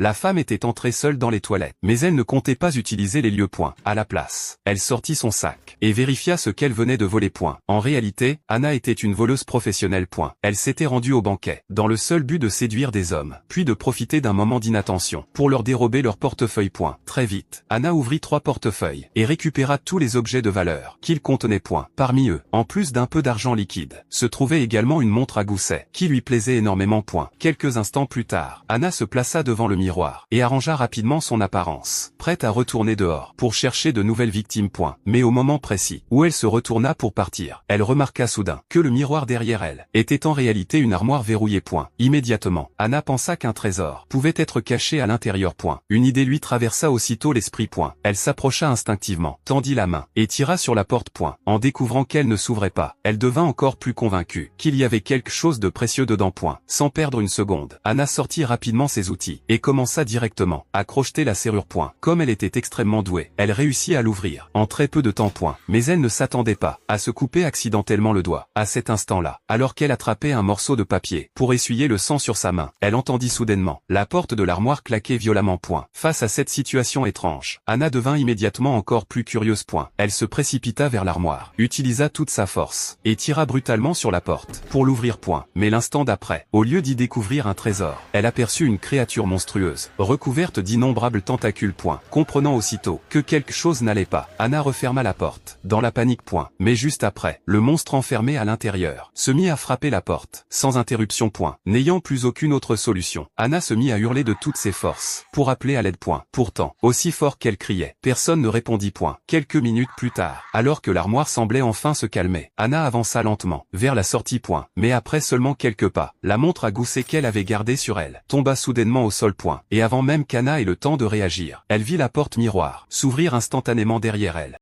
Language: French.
La femme était entrée seule dans les toilettes, mais elle ne comptait pas utiliser les lieux. À la place, elle sortit son sac et vérifia ce qu'elle venait de voler. En réalité, Anna était une voleuse professionnelle. Elle s'était rendue au banquet, dans le seul but de séduire des hommes, puis de profiter d'un moment d'inattention, pour leur dérober leur portefeuille. Très vite, Anna ouvrit 3 portefeuilles, et récupéra tous les objets de valeur qu'ils contenaient. Parmi eux, en plus d'un peu d'argent liquide, se trouvait également une montre à gousset, qui lui plaisait énormément. Quelques instants plus tard, Anna se plaça devant le miroir, et arrangea rapidement son apparence, prête à retourner dehors, pour chercher de nouvelles victimes. Mais au moment précis, où elle se retourna pour partir, elle remarqua soudain, que le miroir derrière elle, était en réalité une armoire verrouillée. Immédiatement, Anna pensa qu'un trésor pouvait être caché à l'intérieur. Une idée lui traversa aussitôt l'esprit. Elle s'approcha instinctivement, tendit la main, et tira sur la porte. En découvrant qu'elle ne s'ouvrait pas, elle devint encore plus convaincue qu'il y avait quelque chose de précieux dedans. Sans perdre une seconde, Anna sortit rapidement ses outils, et commença directement à crocheter la serrure. Comme elle était extrêmement douée, elle réussit à l'ouvrir, en très peu de temps. Mais elle ne s'attendait pas à se couper accidentellement le doigt. À cet instant-là, alors qu'elle attrapait un morceau de papier pour essuyer le sang sur sa main, elle entendit soudainement la porte de l'armoire claquer violemment. Face à cette situation étrange, Anna devint immédiatement encore plus curieuse. Elle se précipita vers l'armoire, utilisa toute sa force, et tira brutalement sur la porte pour l'ouvrir. Mais l'instant d'après, au lieu d'y découvrir un trésor, elle aperçut une créature monstrueuse, recouverte d'innombrables tentacules. Comprenant aussitôt que quelque chose n'allait pas, Anna referma la porte, dans la panique. Mais juste après, le monstre enfermé à l'intérieur se mit à frapper la porte, sans interruption. N'ayant plus aucune autre solution, Anna se mit à hurler de toutes ses forces, pour appeler à l'aide. Pourtant, aussi fort qu'elle criait, personne ne répondit. Quelques minutes plus tard, alors que l'armoire semblait enfin se calmer, Anna avança lentement, vers la sortie. Mais après seulement quelques pas, la montre à gousset qu'elle avait gardée sur elle, tomba soudainement au sol. Et avant même qu'Anna ait le temps de réagir, elle vit la porte miroir s'ouvrir instantanément derrière elle.